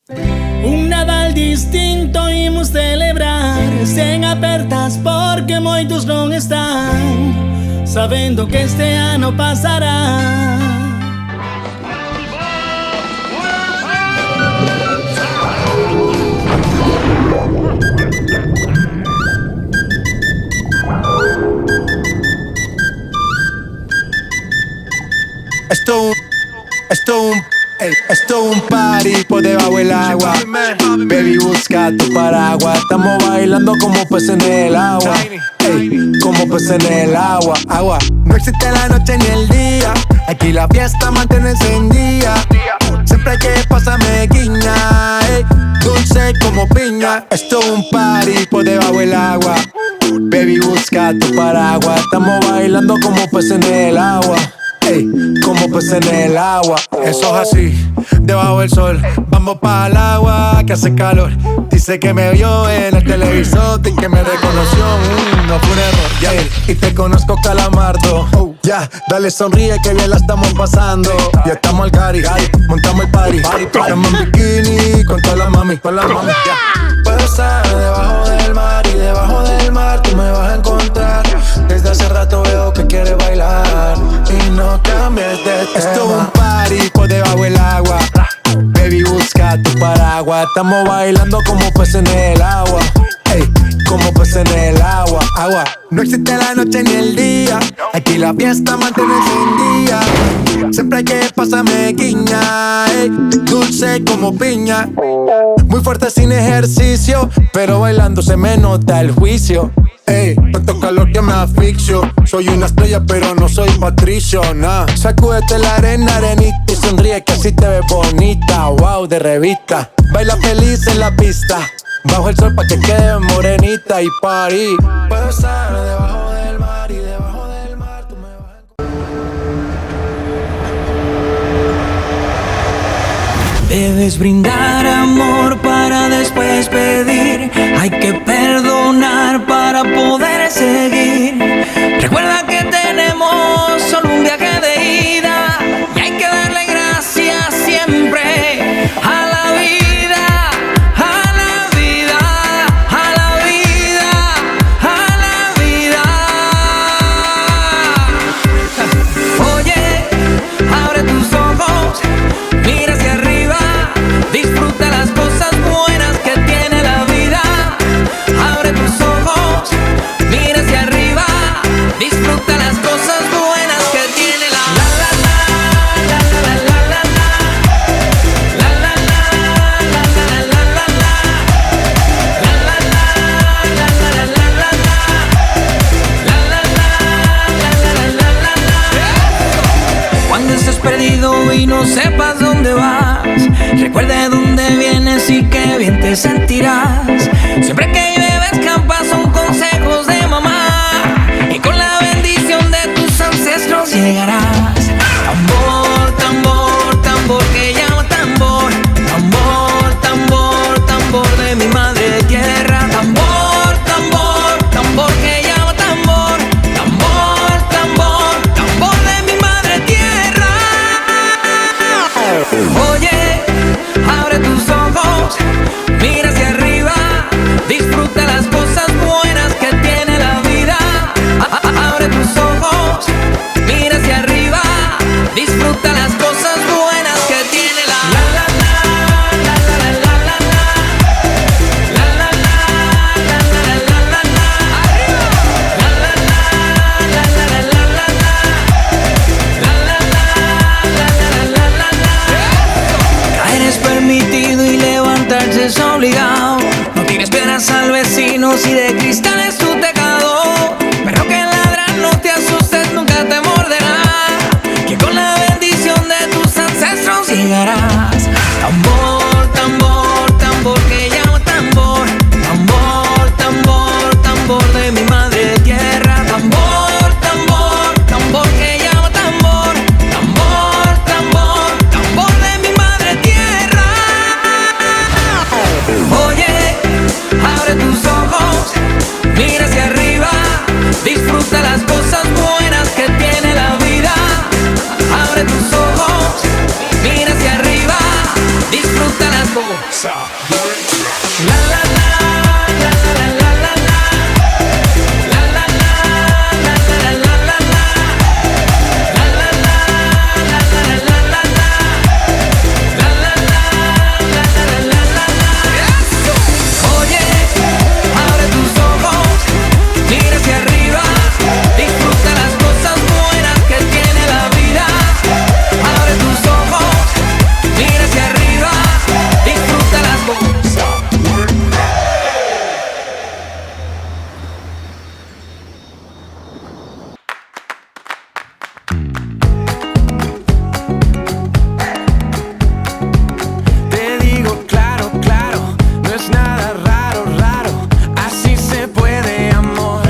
Un Nadal distinto imos celebrar sen apertas porque moitos non están sabendo que este ano pasará. Esto es un party por debajo del agua. Baby, busca tu paraguas. Estamos bailando como peces en el agua. Ey, como peces en el agua. Agua. No existe la noche ni el día. Aquí la fiesta mantiene encendida. Siempre hay que pasarme guiña. Ey, dulce como piña. Esto es un party por debajo del agua. Baby, busca tu paraguas. Estamos bailando como peces en el agua. Ey, como peces en el agua. Eso es así, debajo del sol. Vamos para el agua que hace calor. Dice que me vio en el televisor y que me reconoció. No fue un error, yeah. Y te conozco, Calamardo. Ya, dale sonríe que bien la estamos pasando. Ya estamos al cari, montamos el party. Estamos en bikini con todas las mami, yeah. Puedo estar debajo del mar y debajo del mar tú me vas a encontrar. Desde hace rato veo que quieres bailar y no cambies de tema. Esto es un party por debajo del agua. Baby, busca tu paraguas. Estamos bailando como peces en el agua. Ey, como peces en el agua. Agua. No existe la noche ni el día. Aquí la fiesta mantiene encendida. Siempre hay que pasarme guiña. Ey, dulce como piña. Muy fuerte sin ejercicio, pero bailando se me nota el juicio. Ey, tanto calor que me asfixio. Soy una estrella pero no soy Patricio, nah. Sacúdete la arena, arenita y sonríe que así te ves bonita. Wow, de revista. Baila feliz en la pista. Bajo el sol pa' que quede morenita y party. Puedo estar debajo del mar y debajo del mar tú me vas a encontrar. Debes brindar amor para después pedir. Hay que perdonar para poder seguir. Recuerda que tenemos solo un viaje de ida y hay que darle gracias siempre a la vida, a la vida, a la vida, a la vida. Oye, abre tus ojos, mira hacia arriba, disfruta las cosas buenas que tiene la vida. Abre tus ojos, mira hacia arriba, disfruta las cosas buenas que tiene la vida. Cuando estés perdido y no sepas dónde vas, recuerda de dónde vienes y qué bien te sentirás. Siempre que llueve escampa son consejos de mamá y con la bendición de tus ancestros llegarás. Tambor, tambor, tambor que llama tambor. Tambor, tambor, tambor de mi madre tierra. Tambor, tambor, tambor que llama tambor. Tambor, tambor, tambor de mi madre tierra. Oye, abre tus ojos, mira hacia arriba, disfruta las cosas buenas que tiene la vida. Abre tus ojos, mira hacia arriba, disfruta las cosas buenas que tiene la vida. Caer es permitido y levantarse es obligado. No tienes piedras al vecino si de cristal es tu tejado. Pero que ladra, no te asustes, nunca te morderá. Que con la bendición de tus ancestros llegarás. Tambor, tambor, tambor que llama tambor. Tambor, tambor, tambor de mi madre tierra. Tambor, tambor, tambor que llama tambor. Tambor, tambor, tambor de mi madre tierra. Oye, abre tus ojos, goza. La la la, la la la la la. La la la, la la la la la. La la la, la la la la la. La la la, la la la la la. Oye, abre tus ojos, mira hacia arriba, disfruta las cosas buenas que tiene la vida. Abre tus ojos, mira hacia arriba, disfruta las cosas. Te digo claro, claro, no es nada raro, raro, así se puede, amor.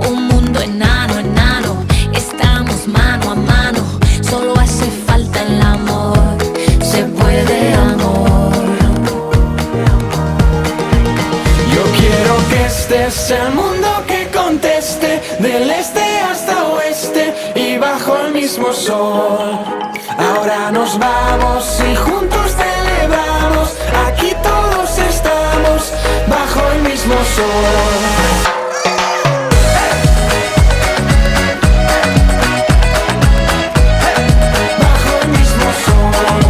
Un mundo enano, enano, estamos mano a mano, solo hace falta el amor, se puede, amor. Yo quiero que este sea el mundo que conteste, del este hasta oeste y bajo el mismo sol. Ahora nos vamos y juntos celebramos, aquí todos estamos bajo el mismo sol. Bajo el mismo sol.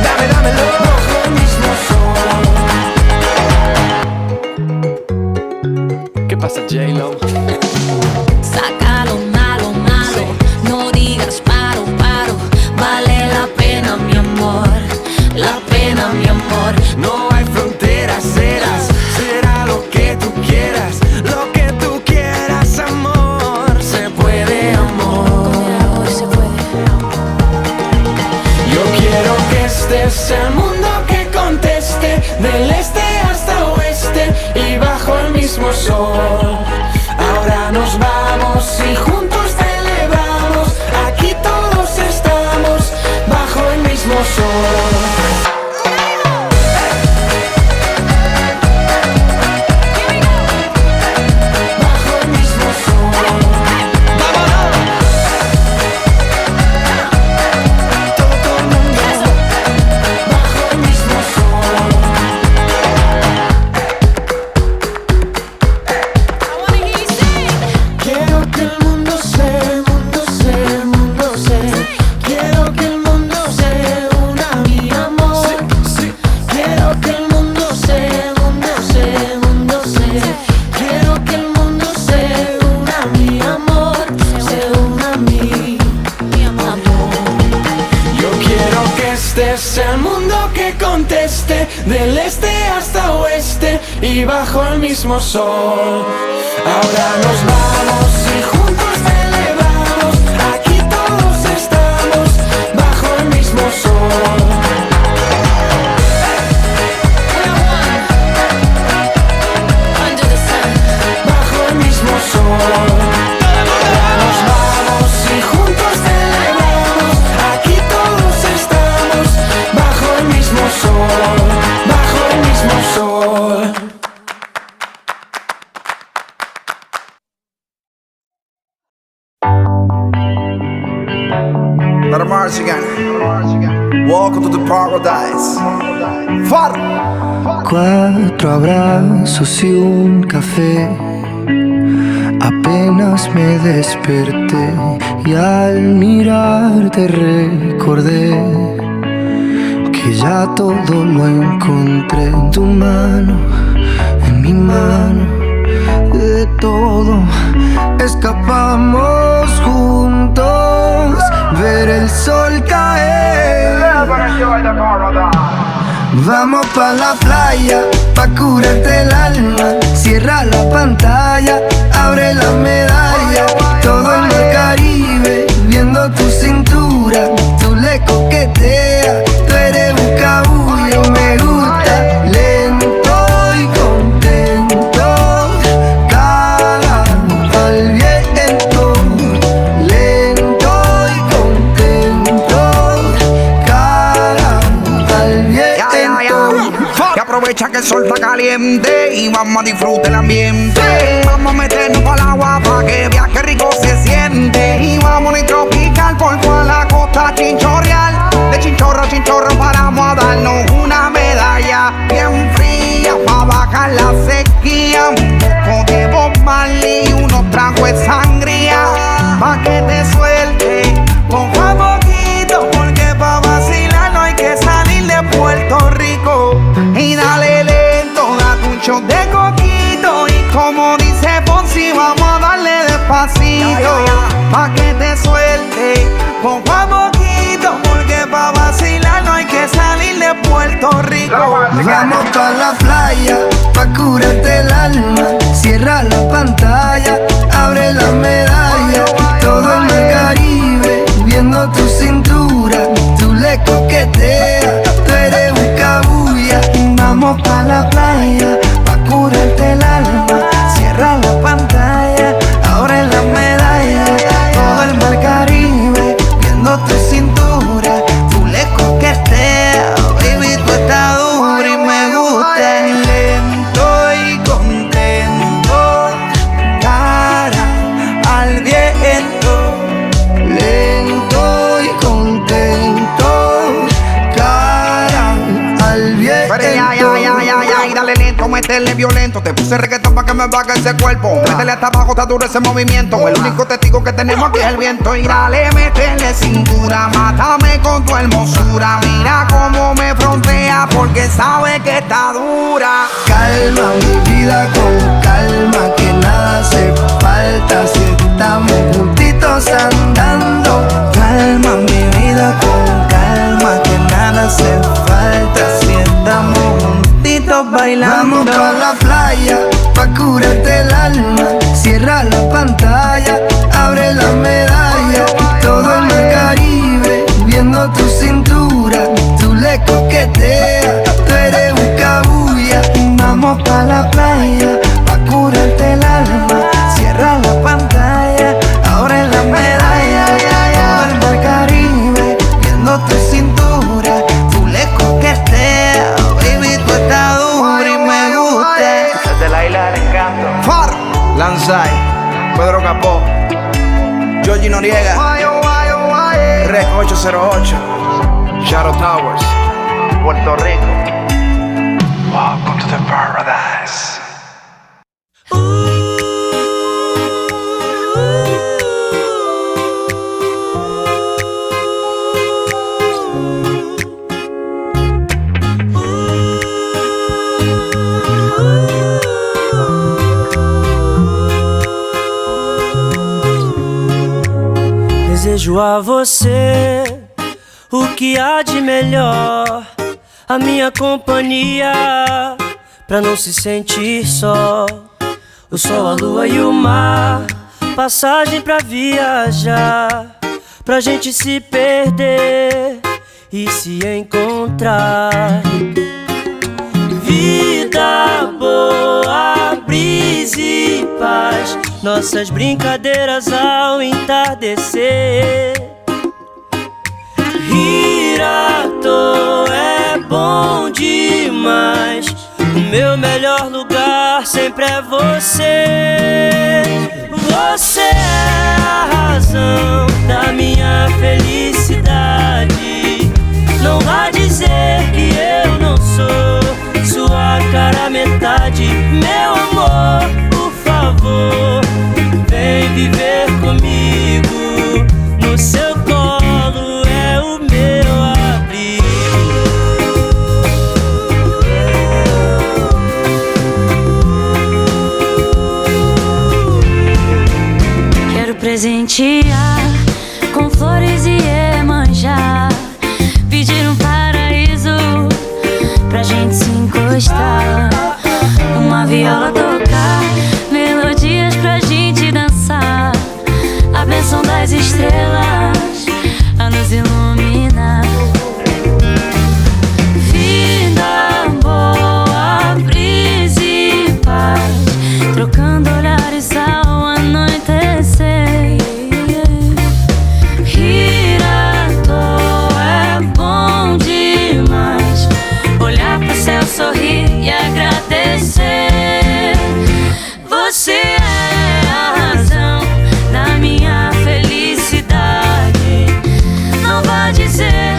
Dámelo. Bajo el mismo sol. ¿Qué pasa, J-Lo? Saca lo malo, malo, no digas paro, paro, vale la pena, mi amor, la pena, mi amor. No hay fronteras, será lo que tú quieras, amor, se puede, amor. Con el amor se puede. Yo quiero que este sea el mundo que conteste, del este hasta oeste y bajo el mismo sol. Ahora nos vamos y juntos celebramos, aquí todos estamos bajo el mismo sol. Bajo el mismo sol. Todo el mundo. Bajo el mismo sol. Quiero que el mundo se, quiero que el mundo se una a mi amor. Quiero que el mundo se, quiero que el mundo se una a mi amor, se una a mí, Mi amor. Yo quiero que este sea el mundo que conteste, del este hasta oeste y bajo el mismo sol. Ahora nos vamos y juntos celebramos, aquí todos estamos bajo el mismo sol. Under the sun. Bajo el mismo sol. Ahora nos vamos y juntos celebramos, aquí todos estamos bajo el mismo sol, bajo el mismo sol. Let 'em march again. Welcome to the paradise. Far. 4 abrazos y un café. Apenas me desperté y al mirarte recordé que ya todo lo encontré en tu mano, en mi mano. De todo escapamos juntos, ver el sol caer. Vamos pa' la playa, pa' curarte el alma. Cierra la pantalla, abre la medalla. Todo en el Caribe, viendo tu cintura. Tú le coqueteas, tú eres un cabullo. Me gusta lento y contento. Caga al viento, lento y contento. Caga al viento. Que aprovecha que el sol está caliente y vamos a disfrutar el ambiente. Vamos a meternos para el agua pa' que veas que rico se siente. pa' que te suelte poco a poquito, porque pa' vacilar no hay que salir de Puerto Rico. Vamos pa' la playa, pa' curarte el alma. Cierra la pantalla, abre la medalla. Todo en el Caribe, viendo tu cintura. Tú le coqueteas, tú eres un cabuya. Vamos pa' la playa, pa' curarte el alma. Cierra la pantalla, abre la medalla. Todo el mar Caribe, viendo tu cintura. Tú le coqueteas, baby, tú estás dura y me gusta. Lento y contento, cara al viento. Lento y contento, cara al viento. Pero ya, dale lento, métele violento. Te puse reggaetón pa' que me baje ese cuerpo. Métele hasta abajo, está duro ese movimiento. El único testigo que tenemos aquí es el viento. Y dale, métele cintura, mátame con tu hermosura. Mira cómo me frontea porque sabe que está dura. Calma mi vida con calma, que nada hace falta si estamos juntitos andando. Calma mi vida con calma, que nada hace falta si estamos juntitos bailando. Vamos pa' la playa, pa' curarte el alma. Cierra la pantalla, abre la medalla. Todo en el Caribe, viendo tu cintura. Tú le coqueteas, tú eres un cabuya. Vamos pa' la playa, pa' curarte el alma. Cierra la pantalla, abre la medalla. Todo el mar Caribe, viendo tu cintura. Tú le coqueteas, baby, tú estás dura y me gusta. Desde la isla del encanto. Far, Lanzai, Pedro Capó, Georgie Noriega, Rec 808, Shadow Towers, Puerto Rico. Welcome to the paradise. Desejo a você o que há de melhor, a minha companhia, pra não se sentir só. O sol, a lua e o mar, passagem pra viajar, pra gente se perder e se encontrar. Vida boa, brisa e paz, nossas brincadeiras ao entardecer. Rir à toa é bom demais, o meu melhor lugar sempre é você. Você é a razão da minha felicidade. Não vá dizer que eu não sou sua cara metade. Meu amor, por favor, vem viver comigo. No seu colo é o meu abrigo. Quero presentear com flores e Iemanjá, pedir um paraíso pra gente se encostar, uma viola tocar, melodias pra gente dançar, a bênção das estrelas a nos iluminar. Vida boa, brisa e paz, trocando olhares ao anoitecer. Rir à toa é bom demais, olhar pro céu, sorrir e agradecer. Você é a razão da minha felicidade. Não vá dizer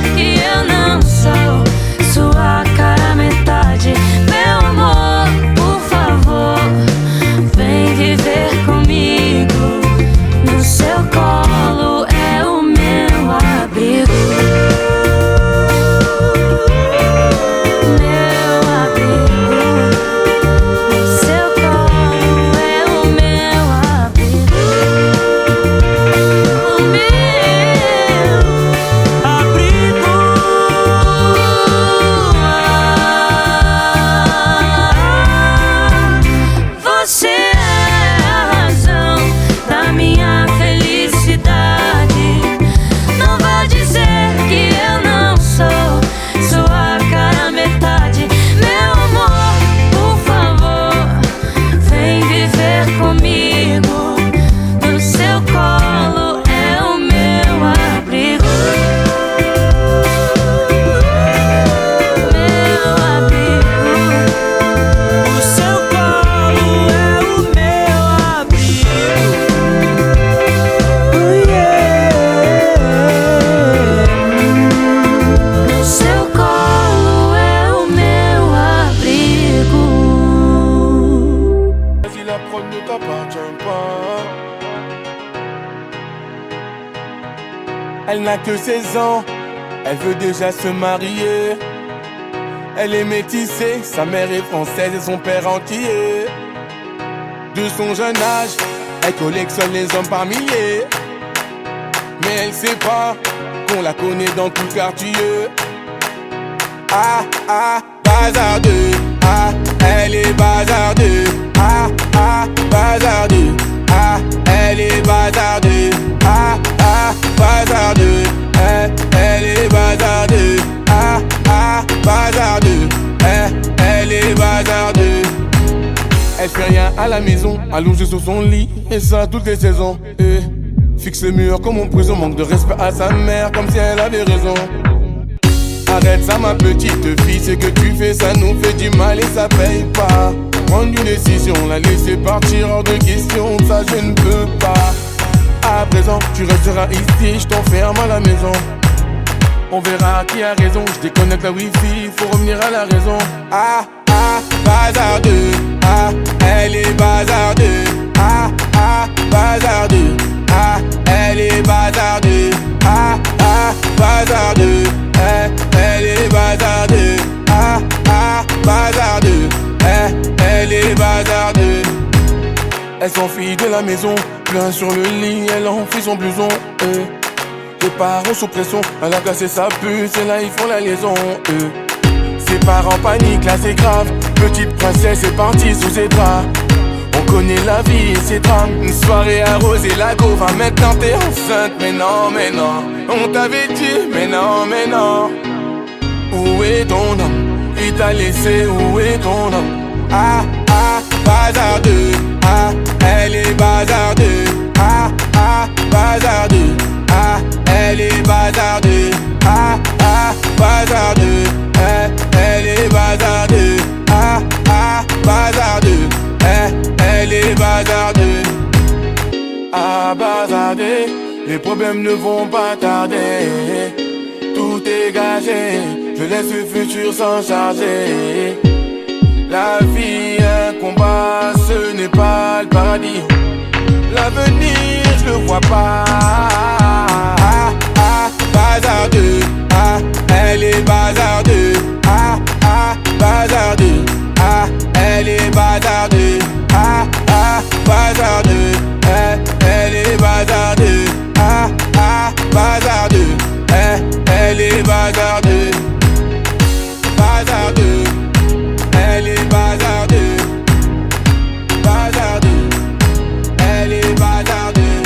Elle n'a que 16 ans, elle veut déjà se marier. Elle est métissée, sa mère est française et son père entier. De son jeune âge, elle collectionne les hommes par milliers. Mais elle sait pas qu'on la connaît dans tout le quartier. Ah ah, bazardeux. Ah, elle est bazardeux. Ah ah, bazardeux. Ah, elle est bazardeux. Ah ah, bazardeux. Elle est bazardeux. Ah ah, bazardeux. Elle est bazardeux. Elle fait rien à la maison, allongée sur son lit, et ça toutes les saisons. Fixe le mur comme en prison, manque de respect à sa mère, comme si elle avait raison. Arrête ça ma petite fille, ce que tu fais ça nous fait du mal et ça paye pas. Prendre une décision, la laisser partir hors de question, ça je ne peux pas. À présent tu resteras ici, je t'enferme à la maison. On verra qui a raison, je déconnecte la wifi, faut revenir à la raison. Ah ah, bazardeux. Ah, elle est bazardeux. Ah ah, bazardeux. Ah, elle est bazardeux. Ah ah, bazardeux. Elle est bazardeux. Ah ah, bazardeux. Elle est bazardeux. Elle s'enfuit de la maison, plein sur le lit, elle enfuit son blouson. Les parents sous pression, elle a cassé sa puce et là ils font la liaison. Ses parents paniquent, là c'est grave. Petite princesse est partie sous ses draps. On connaît la vie et ses drames. Une soirée arrosée, la go va maintenant t'es enceinte. Mais non, on t'avait dit, mais non. Où est ton homme? Il t'a laissé, où est ton homme? Ah ah, bazardeux. Ah, elle est bazardeux. Ah ah, bazardeux. Ah, elle est bazardeux. Ah ah, bazardeux. Elle est bazardeux. Ah ah, bazardeux. Elle est bazardeux. Ah, bazardeux. Les problèmes ne vont pas tarder. Tout est gagé. Je laisse le futur s'en charger. La vie, un combat, ce n'est pas le paradis. L'avenir, je le vois pas. Ah ah, bazardeux. Ah, elle est bazardeux. Ah ah, bazardeux. Ah, elle est bazardeux. Ah ah, bazardeux. Elle est bazardeux. Ah ah, bazardeux. Elle est bazardeux. Bazardeux. Elle est bazardeux. Bazardeux. Elle est bazardeux.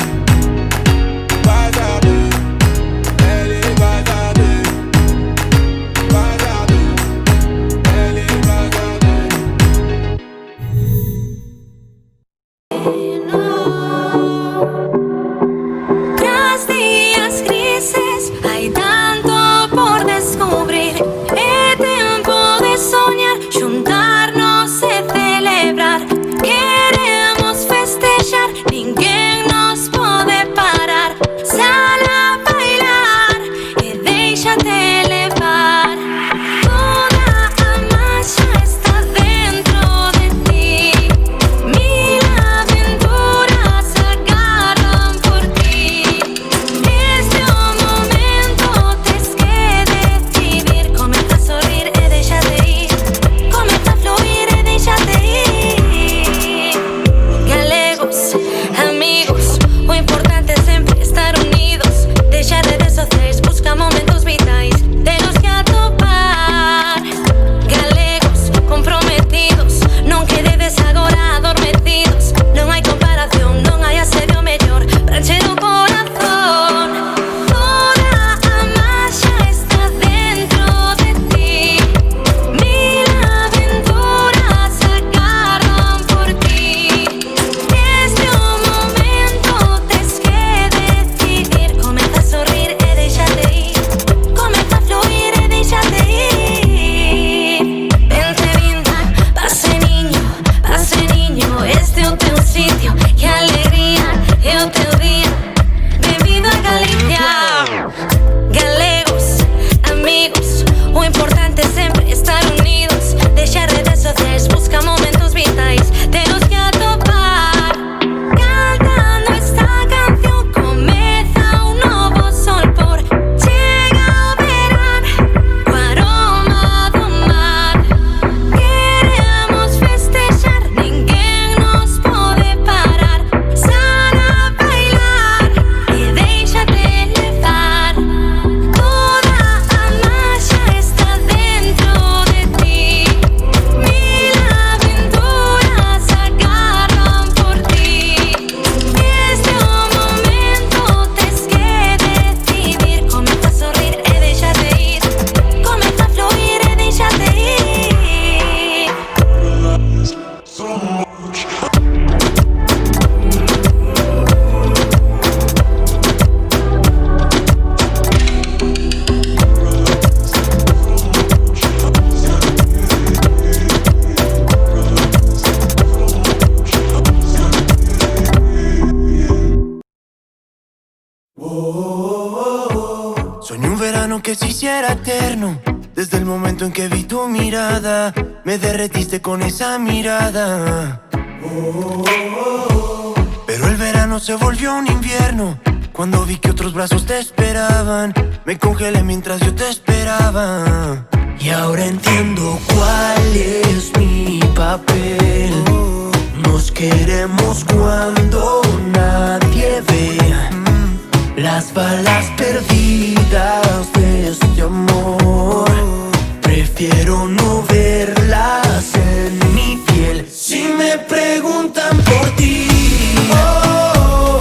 Soñé un verano que se hiciera eterno. Desde el momento en que vi tu mirada, me derretiste con esa mirada. Pero el verano se volvió un invierno. Cuando vi que otros brazos te esperaban, me congelé mientras yo te esperaba. Y ahora entiendo cuál es mi papel. Nos queremos cuando nadie ve. Las balas perdidas de este amor, prefiero no verlas en mi piel. Si me preguntan por ti,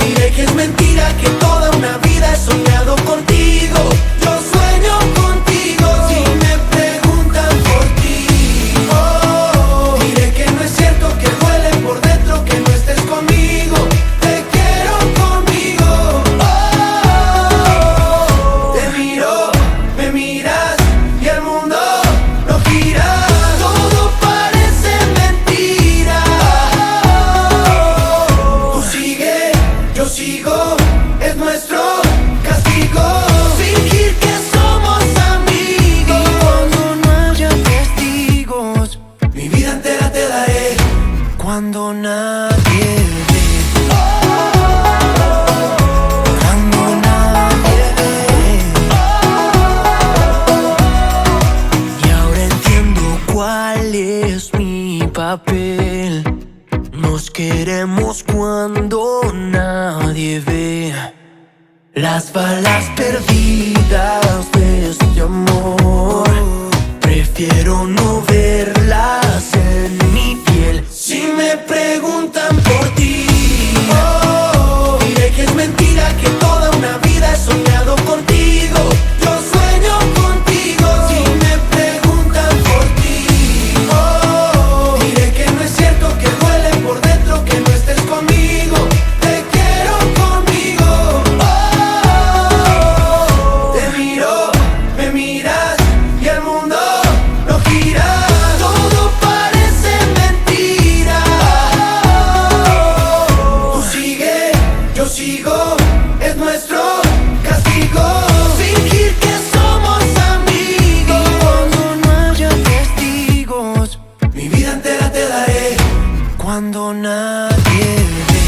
diré que es mentira, que toda una vida he soñado contigo. Yo sueño contigo. Si me preguntan por ti, diré que no es cierto, que duele por dentro que no estés conmigo. Te quiero conmigo. Te miro, me miras y el mundo no gira. Todo parece mentira. Tú sigue, yo sigo, es nuestro castigo. Fingir que somos amigos. Y cuando no haya testigos, mi vida entera te daré. Cuando nadie ve. Cuando nadie ve. Y ahora entiendo cuál es mi papel. Nos queremos cuando nadie ve. Las balas perdidas de este amor, prefiero no verlas en mi piel. Si me preguntan por ti, diré que es mentira, que toda una vida he soñado contigo. Yo sueño contigo. Si me preguntan por ti, diré que no es cierto, que duele por dentro que no estés conmigo. Te quiero conmigo. Te miro, me miras y el mundo no gira. Todo parece mentira. Tú sigue, yo sigo, es nuestro castigo. Fingir que somos amigos. Y cuando no haya testigos, mi vida entera te daré. Cuando nadie ve.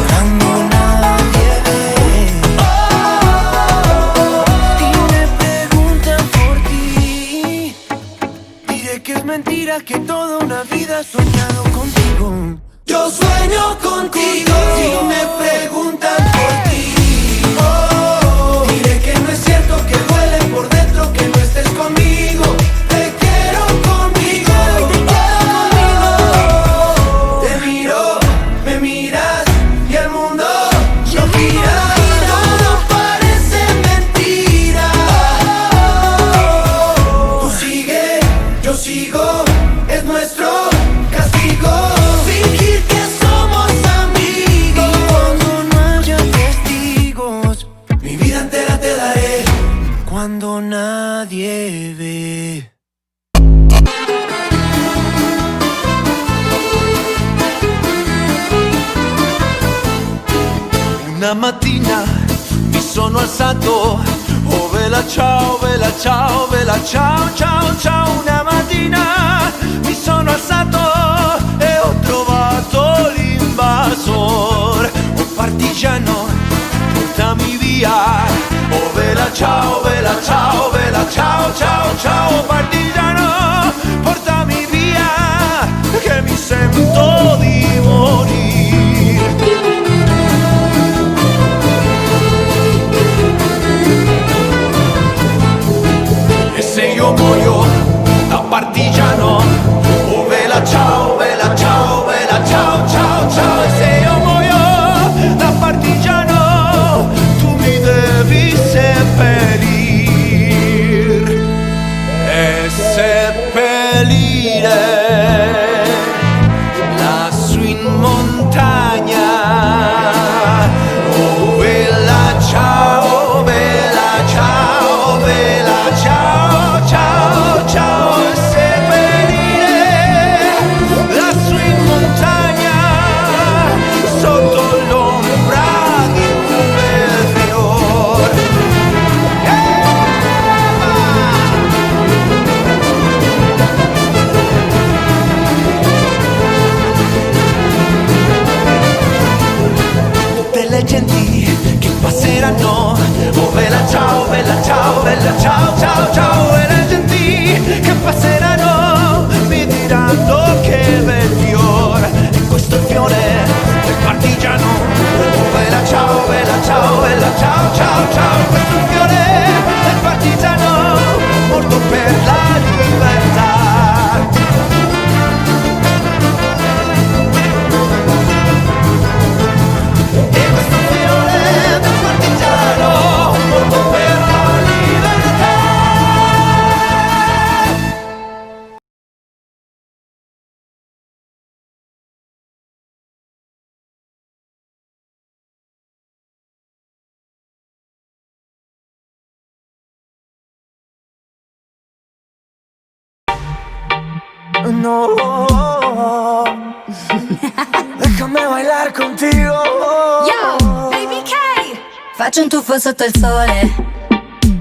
Cuando nadie ve. Y me preguntan por ti, diré que es mentira, que toda una vida he soñado contigo. Yo sueño contigo. Si me preguntan por ti, diré que no es cierto, que duele por dentro que no estés conmigo. Te quiero conmigo. Te miro, me miras y el mundo no gira. Todo parece mentira. Tú sigue, yo sigo, es nuestro castigo. Fingir que somos amigos. Y cuando no haya testigos, mi vida entera te daré. Cuando nadie ve. Una mattina mi sono alzato, oh vela ciao, vela ciao, vela ciao, ciao, ciao. Una mattina mi sono alzato e ho trovato l'invasor. Oh partigiano, portami via, oh vela ciao, vela ciao, vela ciao, ciao, ciao. Oh partigiano, portami via, che mi sento di morire. E se io muoio da partigiano, oh vela ciao, vela ciao, vela ciao, ciao, ciao. E se io muoio da partigiano, tu mi devi seppellir. E le genti che passeranno. Oh bella ciao, bella ciao, bella ciao, ciao, ciao. E le genti che passeranno mi diranno che bel fiore. E questo è il fiore del partigiano. Oh bella ciao, bella ciao, bella ciao, ciao, ciao. Questo è il fiore del partigiano, morto per la libertà. No, déjame bailar contigo. Yo, Baby K. Faccio un tuffo sotto il sole,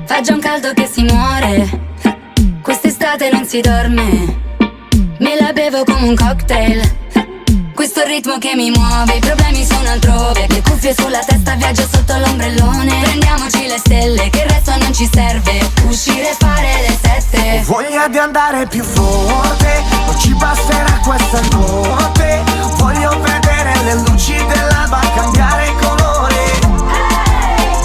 fa già un caldo che si muore. Quest'estate non si dorme, me la bevo come un cocktail. Questo ritmo che mi muove, i problemi sono altrove. Le cuffie sulla testa, viaggio sotto l'ombrellone. Prendiamoci le stelle, che il resto non ci serve. Uscire e fare le 7. Ho voglia di andare più forte, non ci basterà questa notte. Voglio vedere le luci dell'alba cambiare colore.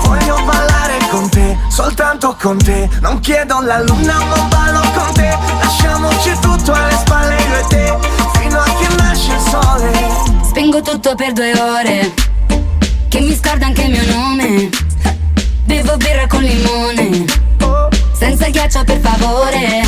Voglio ballare con te, soltanto con te. Non chiedo la luna, ma ballo con te. Lasciamoci tutto alle spalle io e te, fino a che nasce il sole. Spengo tutto per 2 ore, che mi scorda anche il mio nome. Bevo birra con limone, senza ghiaccio per favore.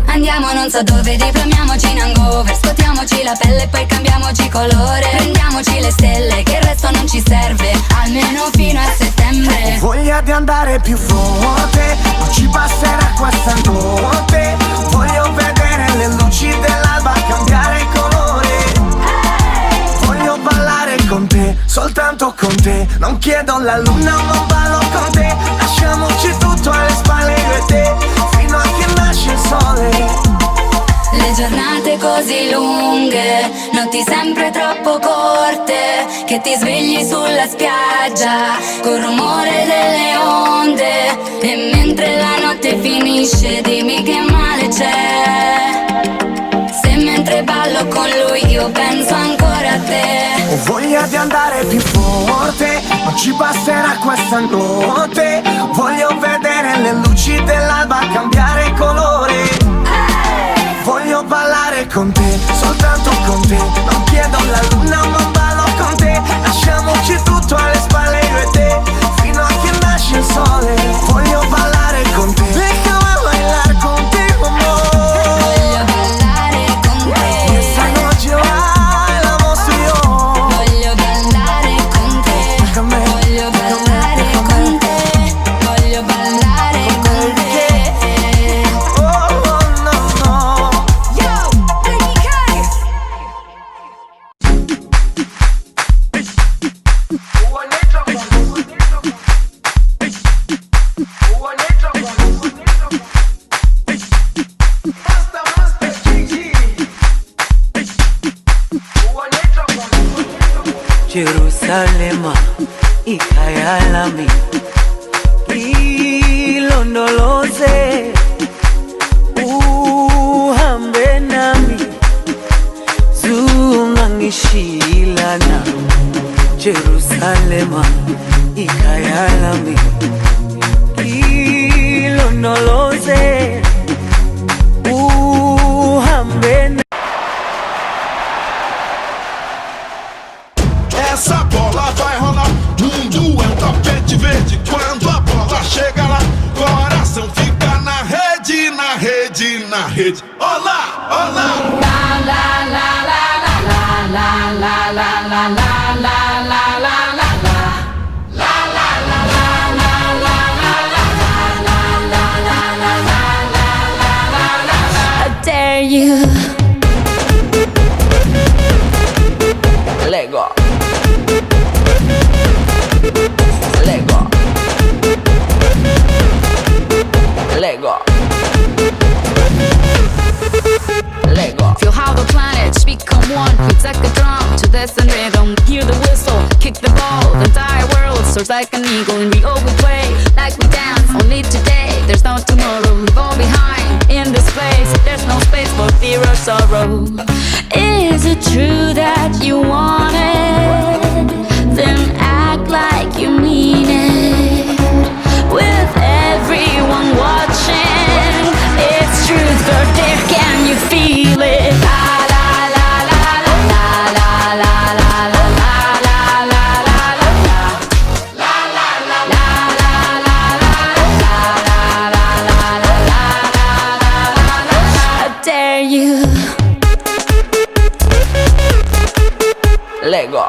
Andiamo non so dove, diplomiamoci in hangover. Scotiamoci la pelle e poi cambiamoci colore. Prendiamoci le stelle, che il resto non ci serve, almeno fino a settembre. Ho voglia di andare più forte, non ci basterà questa notte. Voglio vedere le luci dell'alba cambiare colore. Voglio ballare con te, soltanto con te. Non chiedo la luna, ma ballo con te. Lasciamoci tutto alle spalle io e te, fino a che nasce il sole. Le giornate così lunghe, notti sempre troppo corte, che ti svegli sulla spiaggia col rumore delle onde. E mentre la notte finisce dimmi che male c'è, se mentre ballo con lui io penso ancora a te. Ho voglia di andare più forte, non ci basterà questa notte. Voglio vedere le luci dell'alba cambiare colore. Voglio ballare con te, soltanto con te. Non chiedo la luna, ma ballo con te. Lasciamoci tutto alle spalle io e te, fino a che nasce il sole. Voglio ballare con te, déjame bailar contigo, amor. Voglio ballare con te, Esta noche bailamos tú y yo. voglio ballare con te, Déjame, voglio ballare con te, voglio ballare con te. Oh, no, no. Yo, Baby K. Jerusalema ikayalami ilondoloze uhambe nami zungangishilana. Jerusalema ikayalami ilondoloze uhambe nami. Essa bola vai rolar, mundo é um tapete verde. Quando a bola chega lá, coração fica na rede, na rede, na rede. Olá, olá. La la la la la la la la la la la la la la la. La la la la la la la la la la la la. I dare you. Lego. Lego. Lego. Lego. soars like an eagle. And we all we play like we dance. Only today, there's no tomorrow. Leave all behind in this place. There's no space for fear or sorrow. Is it true that you want it? Then act like you mean it. With everyone watching, it's truth or dare. Can you feel it? La la la la la la la la la la la la. I dare you. Lego.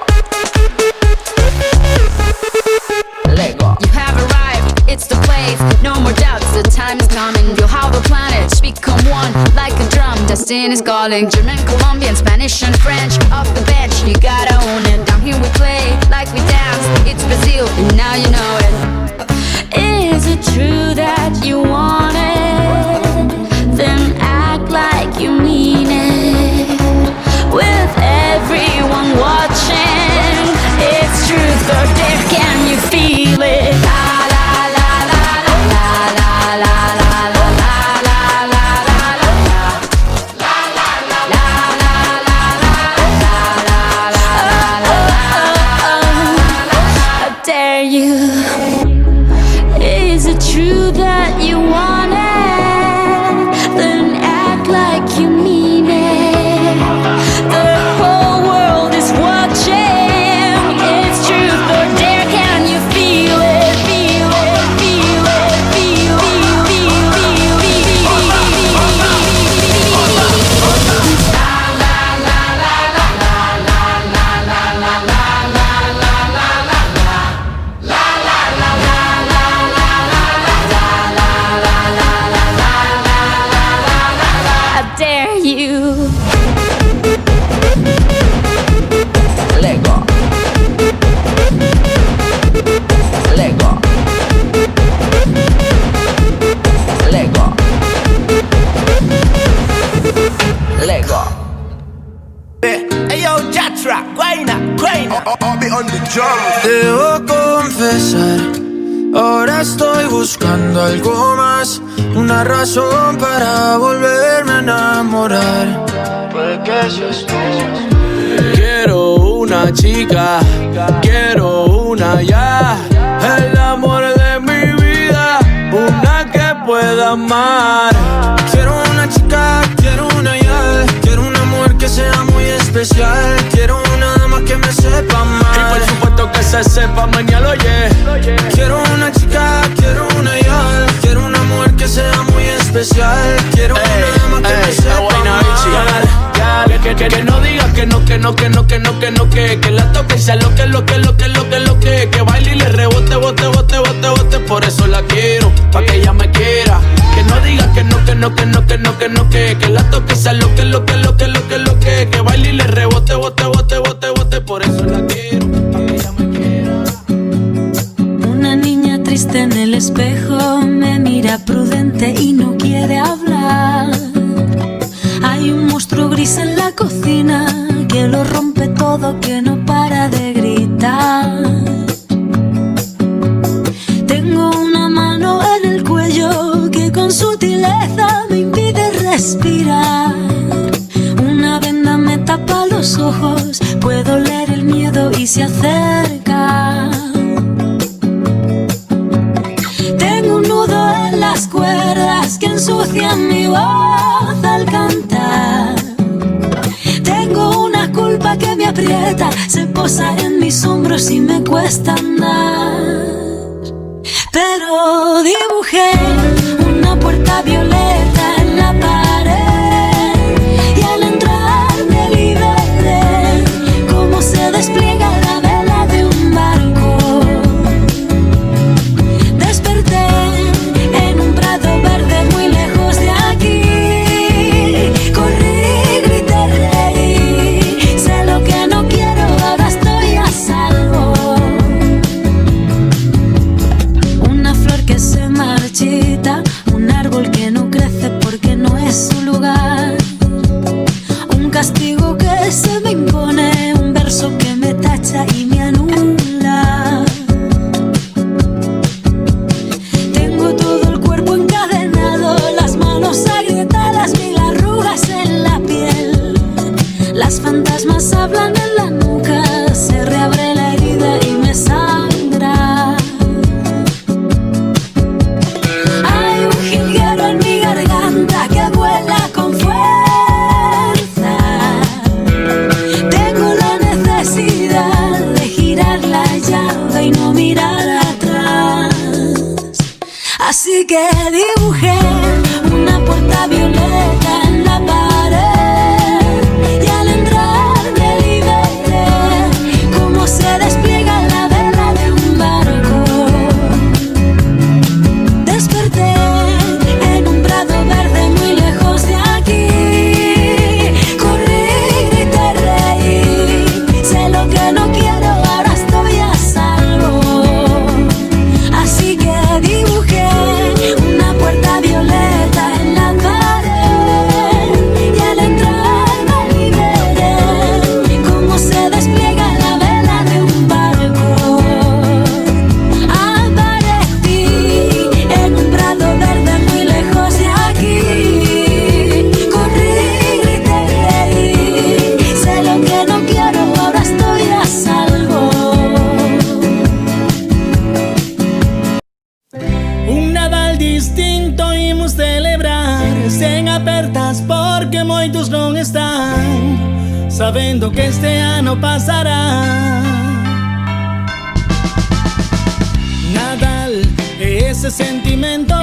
Lego. You have arrived, it's the place. No more doubts, the time is coming. You'll have the planets become one like a drum. Destiny's calling. German, Colombian, Spanish and French. Off the bench, you gotta own it. Down here we play like we dance. It's Brazil, and now you know it. Is it true that you want it? Then act like you mean it. With everyone watching, it's truth or dare. Can you feel it? La la la la la la la la la la la la. I dare you. Is it true that you want it? Then act like you mean it. The whole world is watching. It's truth or dare. Can you feel it? Feel it, feel it, feel I dare you. Lego. Lego. Lego. Lego. Hey yo, Jatra, Guayna. I'll be on the drum. Debo confesar, ahora estoy buscando algo más, una razón para volverme a enamorar. Puede que seas tú. Quiero una chica, quiero una ya, el amor de mi vida, una que pueda amar. Quiero una chica, quiero una ya, quiero una mujer que sea muy especial, quiero una dama que me sepa amar. Y por supuesto que se sepa mañana, oye. Quiero una chica, quiero una ya, quiero una mujer que sea muy especial, quiero una dama que me sepa amar. Que no diga que no, que no, que no, que no, que no, que la toque y sea lo que baile y le rebote, bote, bote, bote, bote, por eso la quiero, pa' que ella me quiera. Que no diga que no, que no, que no, que no, que no, que la toque y sea lo que baile y le rebote, bote, bote, bote, bote, por eso la quiero, pa' que ella me quiera. Una niña triste en el espejo me mira prudente y no quiere hablar. Hay un monstruo gris en la cocina que lo rompe todo, que no para de gritar. Tengo una mano en el cuello que con sutileza me impide respirar. Una venda me tapa los ojos, puedo leer el miedo y se acerca. Tengo un nudo en las cuerdas que ensucian mi voz al cantar. Tengo una culpa que me aprieta, se posa en mis hombros y me cuesta andar. Pero dibujé una puerta violeta en la pared y al entrar me liberé, como se despliega la vela de un barco. Desperté en un prado verde muy lejos de aquí. Corrí, grité, reí, sé lo que no quiero, ahora estoy a salvo. Una flor que se marchita, un árbol que no la llave y no mirar atrás. Así que dibujé una puerta violeta en la pared y al entrar me liberé como se despliega la vela de un barco. Desperté en un prado verde muy lejos de aquí. Corrí, grité, reí, sé lo que no quiero, ahora estoy a salvo. Así que dibujé una puerta violeta en la pared y al entrar me liberé como se despliega la vela de un barco. Aparecí en un prado verde muy lejos de aquí. Corrí, grité, reí, sé lo que no quiero, ahora estoy a salvo. Un Nadal distinto imos celebrar sen apertas porque moitos non están sabendo que este ano pasará. Nadal é ese sentimento